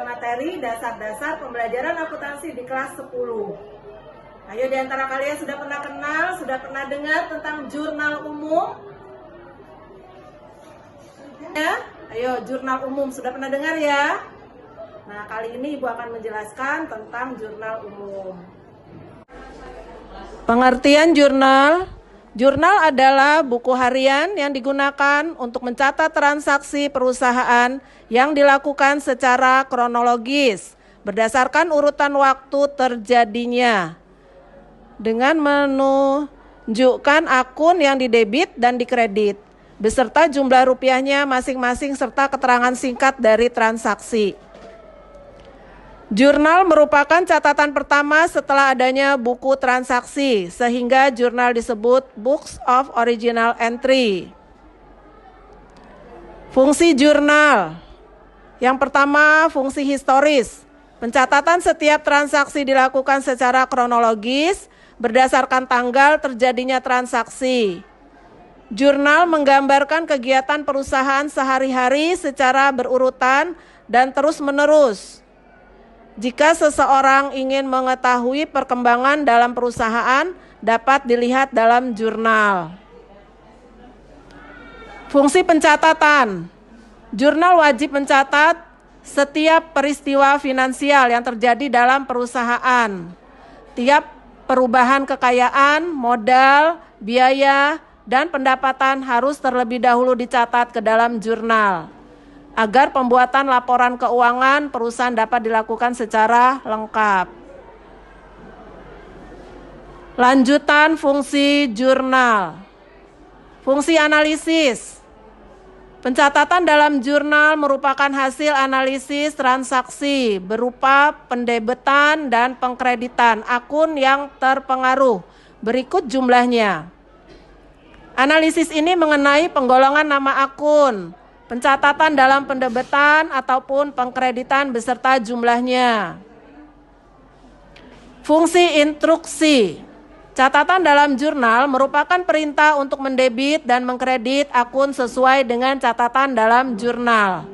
materi dasar-dasar pembelajaran akuntansi di kelas 10. Ayo, di antara kalian sudah pernah kenal, sudah pernah dengar tentang jurnal umum? Ya, ayo, jurnal umum sudah pernah dengar ya? Nah, kali ini Ibu akan menjelaskan tentang jurnal umum. Pengertian jurnal. Jurnal adalah buku harian yang digunakan untuk mencatat transaksi perusahaan yang dilakukan secara kronologis berdasarkan urutan waktu terjadinya dengan menunjukkan akun yang didebit dan dikredit beserta jumlah rupiahnya masing-masing serta keterangan singkat dari transaksi. Jurnal merupakan catatan pertama setelah adanya buku transaksi, sehingga jurnal disebut Books of Original Entry. Fungsi jurnal. Yang pertama, fungsi historis. Pencatatan setiap transaksi dilakukan secara kronologis berdasarkan tanggal terjadinya transaksi. Jurnal menggambarkan kegiatan perusahaan sehari-hari secara berurutan dan terus-menerus. Jika seseorang ingin mengetahui perkembangan dalam perusahaan, dapat dilihat dalam jurnal. Fungsi pencatatan. Jurnal wajib mencatat setiap peristiwa finansial yang terjadi dalam perusahaan. Tiap perubahan kekayaan, modal, biaya, dan pendapatan harus terlebih dahulu dicatat ke dalam jurnal, agar pembuatan laporan keuangan perusahaan dapat dilakukan secara lengkap. Lanjutan fungsi jurnal. Fungsi analisis. Pencatatan dalam jurnal merupakan hasil analisis transaksi berupa pendebetan dan pengkreditan akun yang terpengaruh. Berikut jumlahnya. Analisis ini mengenai penggolongan nama akun, pencatatan dalam pendebetan ataupun pengkreditan beserta jumlahnya. Fungsi instruksi. Catatan dalam jurnal merupakan perintah untuk mendebit dan mengkredit akun sesuai dengan catatan dalam jurnal.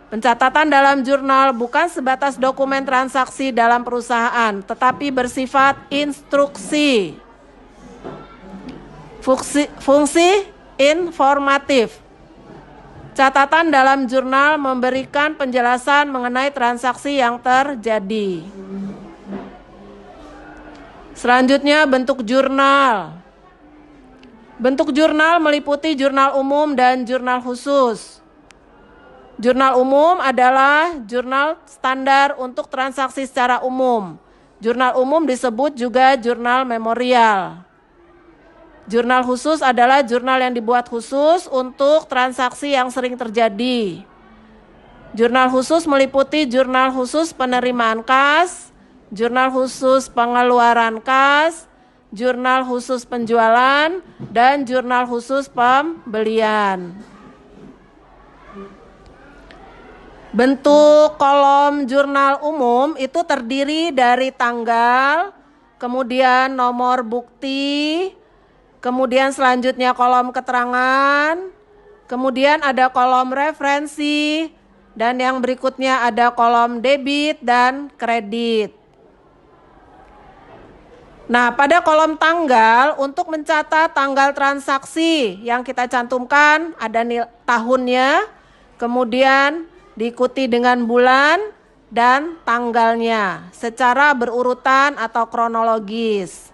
Pencatatan dalam jurnal bukan sebatas dokumen transaksi dalam perusahaan, tetapi bersifat instruksi. Fungsi informatif. Catatan dalam jurnal memberikan penjelasan mengenai transaksi yang terjadi. Selanjutnya, bentuk jurnal. Bentuk jurnal meliputi jurnal umum dan jurnal khusus. Jurnal umum adalah jurnal standar untuk transaksi secara umum. Jurnal umum disebut juga jurnal memorial. Jurnal khusus adalah jurnal yang dibuat khusus untuk transaksi yang sering terjadi. Jurnal khusus meliputi jurnal khusus penerimaan kas, jurnal khusus pengeluaran kas, jurnal khusus penjualan, dan jurnal khusus pembelian. Bentuk kolom jurnal umum itu terdiri dari tanggal, kemudian nomor bukti, kemudian selanjutnya kolom keterangan, kemudian ada kolom referensi, dan yang berikutnya ada kolom debit dan kredit. Nah, pada kolom tanggal, untuk mencatat tanggal transaksi yang kita cantumkan, ada tahunnya, kemudian diikuti dengan bulan dan tanggalnya secara berurutan atau kronologis.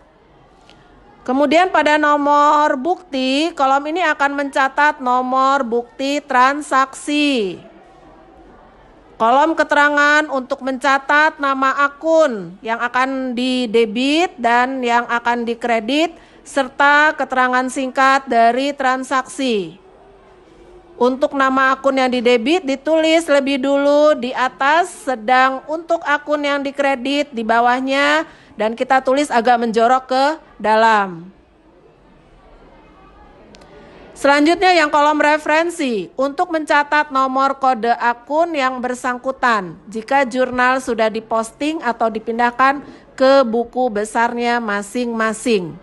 Kemudian pada nomor bukti, kolom ini akan mencatat nomor bukti transaksi. Kolom keterangan untuk mencatat nama akun yang akan didebit dan yang akan dikredit, serta keterangan singkat dari transaksi. Untuk nama akun yang didebit ditulis lebih dulu di atas, sedang untuk akun yang dikredit di bawahnya, dan kita tulis agak menjorok ke dalam. Selanjutnya yang kolom referensi, untuk mencatat nomor kode akun yang bersangkutan jika jurnal sudah diposting atau dipindahkan ke buku besarnya masing-masing.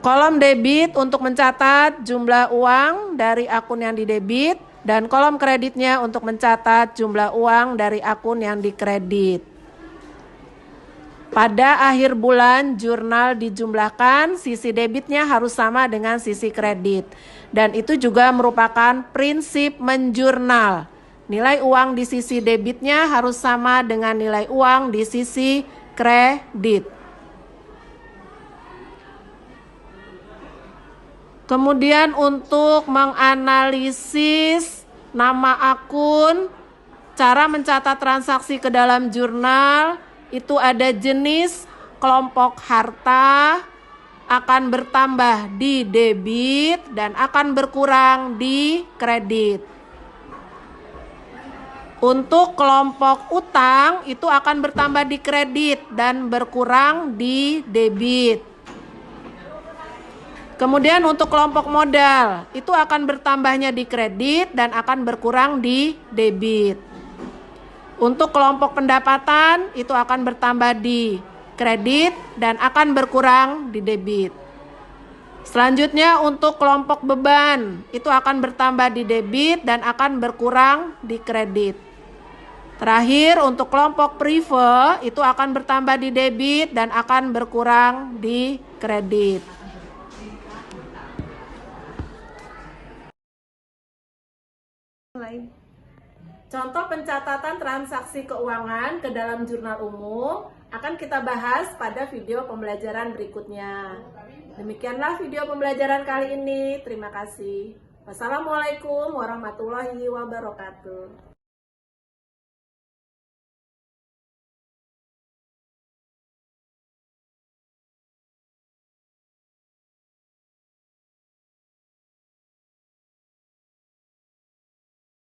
Kolom debit untuk mencatat jumlah uang dari akun yang didebit Dan kolom kreditnya untuk mencatat jumlah uang dari akun yang dikredit. Pada akhir bulan, jurnal dijumlahkan, sisi debitnya harus sama dengan sisi kredit. Dan itu juga merupakan prinsip menjurnal. Nilai uang di sisi debitnya harus sama dengan nilai uang di sisi kredit. Kemudian untuk menganalisis nama akun, cara mencatat transaksi ke dalam jurnal, itu ada jenis kelompok harta akan bertambah di debit dan akan berkurang di kredit. Untuk kelompok utang itu akan bertambah di kredit dan berkurang di debit. Kemudian untuk kelompok modal itu akan bertambahnya di kredit dan akan berkurang di debit. Untuk kelompok pendapatan itu akan bertambah di kredit dan akan berkurang di debit. Selanjutnya untuk kelompok beban itu akan bertambah di debit dan akan berkurang di kredit. Terakhir untuk kelompok prive itu akan bertambah di debit dan akan berkurang di kredit. Contoh pencatatan transaksi keuangan ke dalam jurnal umum akan kita bahas pada video pembelajaran berikutnya. Demikianlah video pembelajaran kali ini. Terima kasih. Wassalamualaikum warahmatullahi wabarakatuh.